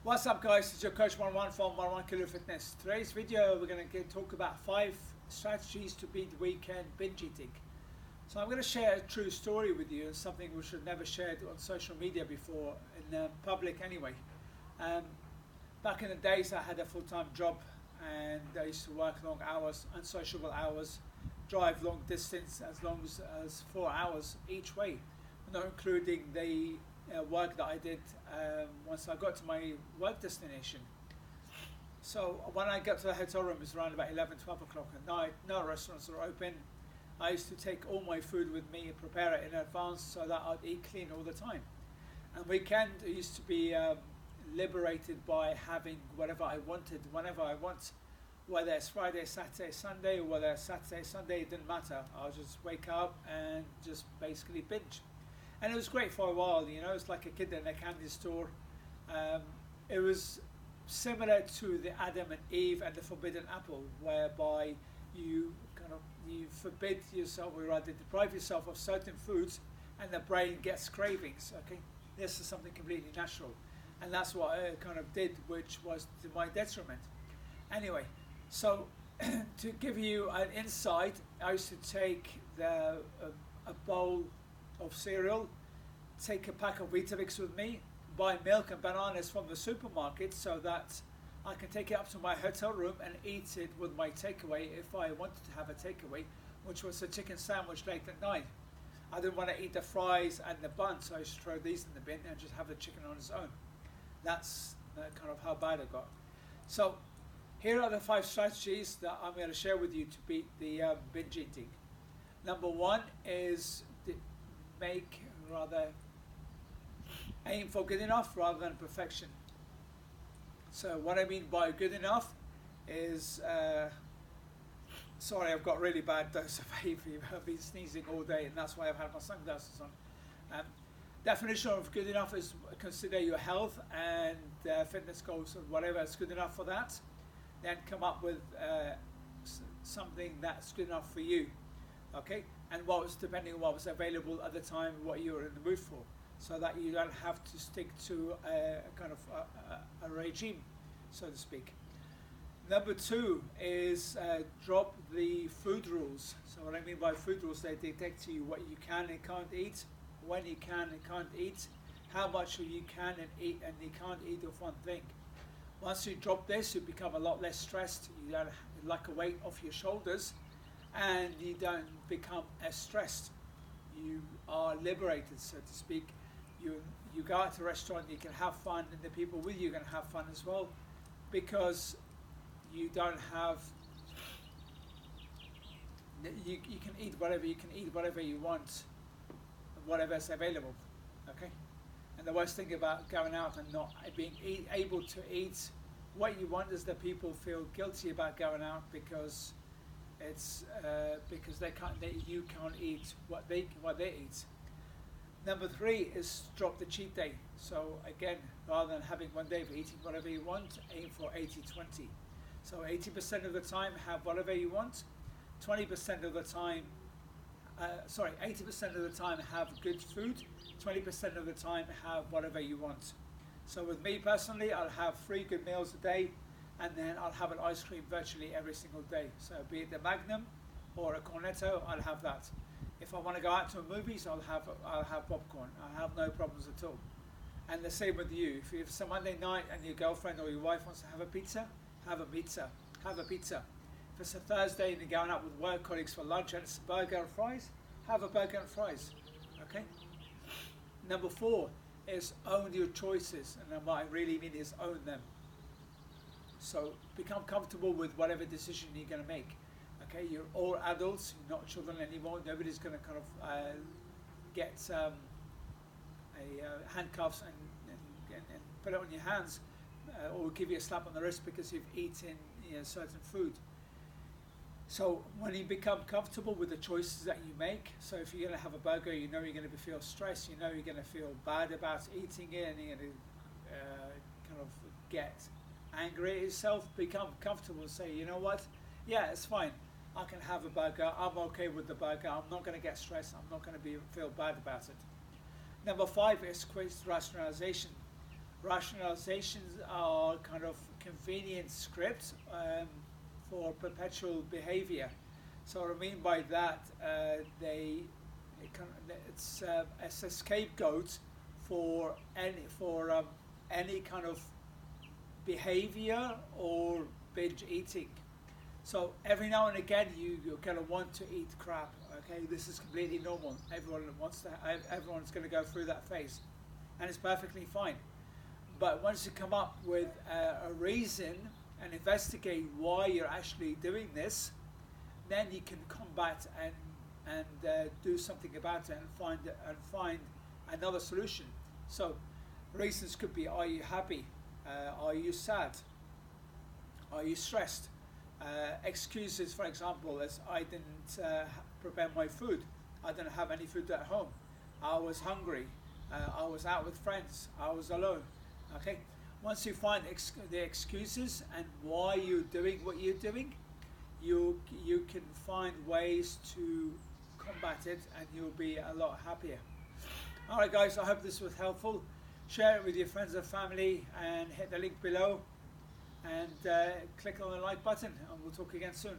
What's up guys, it's your coach 11 from 11 Kilo Fitness. Today's video we're going to talk about 5 strategies to beat weekend binge eating. So I'm going to share a true story with you, and something we should never shared on social media before, in public anyway. Back in the days I had a full-time job and I used to work long hours, unsociable hours, drive long distance as long as 4 hours each way, not including the work that I did once I got to my work destination. So when I got to the hotel room, it was around about 11, 12 o'clock at night. No restaurants were open. I used to take all my food with me and prepare it in advance so that I'd eat clean all the time. And weekend used to be liberated by having whatever I wanted, whenever I want. Whether it's Friday, Saturday, Sunday, or whether it's Saturday, Sunday, it didn't matter. I'll just wake up and just basically binge. And it was great for a while, you know. It's like a kid in a candy store. It was similar to the Adam and Eve and the forbidden apple, whereby you forbid yourself, or rather deprive yourself of certain foods, and the brain gets cravings. Okay, this is something completely natural, and that's what I kind of did, which was to my detriment. Anyway, so to give you an insight, I used to take a bowl of cereal, take a pack of Weetabix with me, buy milk and bananas from the supermarket so that I can take it up to my hotel room and eat it with my takeaway if I wanted to have a takeaway, which was a chicken sandwich late at night. I didn't want to eat the fries and the bun, so I used to throw these in the bin and just have the chicken on its own. That's kind of how bad it got. So here are the 5 strategies that I'm going to share with you to beat the binge eating. Number 1 is aim for good enough rather than perfection. So what I mean by good enough is, sorry, I've got really bad dose of hay fever. I've been sneezing all day, and that's why I've had my sunglasses on. Definition of good enough is consider your health and fitness goals, or whatever is good enough for that. Then come up with something that's good enough for you. Okay, and what was, depending on what was available at the time, what you were in the mood for, so that you don't have to stick to a kind of a regime, so to speak. Number 2 is drop the food rules. So what I mean by food rules, they dictate to you what you can and can't eat, when you can and can't eat, how much you can and eat, and you can't eat of one thing. Once you drop this, you become a lot less stressed. You don't like a weight off your shoulders, and you don't become as stressed. You are liberated, so to speak. You go out to a restaurant, you can have fun, and the people with you are going to have fun as well, because you don't have, you can eat whatever you want, whatever's available. Okay. And the worst thing about going out and not being able to eat what you want is that people feel guilty about going out because it's because you can't eat what they eat. Number 3 is drop the cheat day. So again, rather than having one day of eating whatever you want, aim for 80-20. So 80% of the time have whatever you want, 20% of the time, 80% of the time have good food, 20% of the time have whatever you want. So with me personally, I'll have 3 good meals a day, and then I'll have an ice cream virtually every single day. So be it the Magnum or a Cornetto, I'll have that. If I want to go out to movies, I'll have popcorn. I have no problems at all. And the same with you. If it's a Monday night and your girlfriend or your wife wants to have a pizza, have a pizza. Have a pizza. If it's a Thursday and you're going out with work colleagues for lunch and it's a burger and fries, have a burger and fries. Okay? Number 4 is own your choices, and what I really mean is own them. So become comfortable with whatever decision you're going to make. Okay, you're all adults, you're not children anymore. Nobody's going to kind of get handcuffs and put it on your hands, or give you a slap on the wrist because you've eaten certain food. So when you become comfortable with the choices that you make, so if you're going to have a burger, you know you're going to feel stressed, you know you're going to feel bad about eating it, and you're going to kind of get angry at yourself, become comfortable and say, you know what, yeah, it's fine. I can have a burger, I'm okay with the burger, I'm not going to get stressed, I'm not going to feel bad about it. Number 5 is rationalization. Rationalizations are kind of convenient scripts for perpetual behavior. So what I mean by that, it's a scapegoat for any kind of behavior or binge eating. So every now and again you're going to want to eat crap. Okay, this is completely normal. Everyone's going to go through that phase, and it's perfectly fine. But once you come up with a reason and investigate why you're actually doing this, then you can combat and do something about it and find another solution. So reasons could be: are you happy? Are you sad? Are you stressed? Excuses, for example, is I didn't prepare my food. I didn't have any food at home. I was hungry. I was out with friends. I was alone. Okay. Once you find the excuses and why you're doing what you're doing, you can find ways to combat it, and you'll be a lot happier. All right, guys. I hope this was helpful. Share it with your friends and family, and hit the link below, and click on the like button, and we'll talk again soon.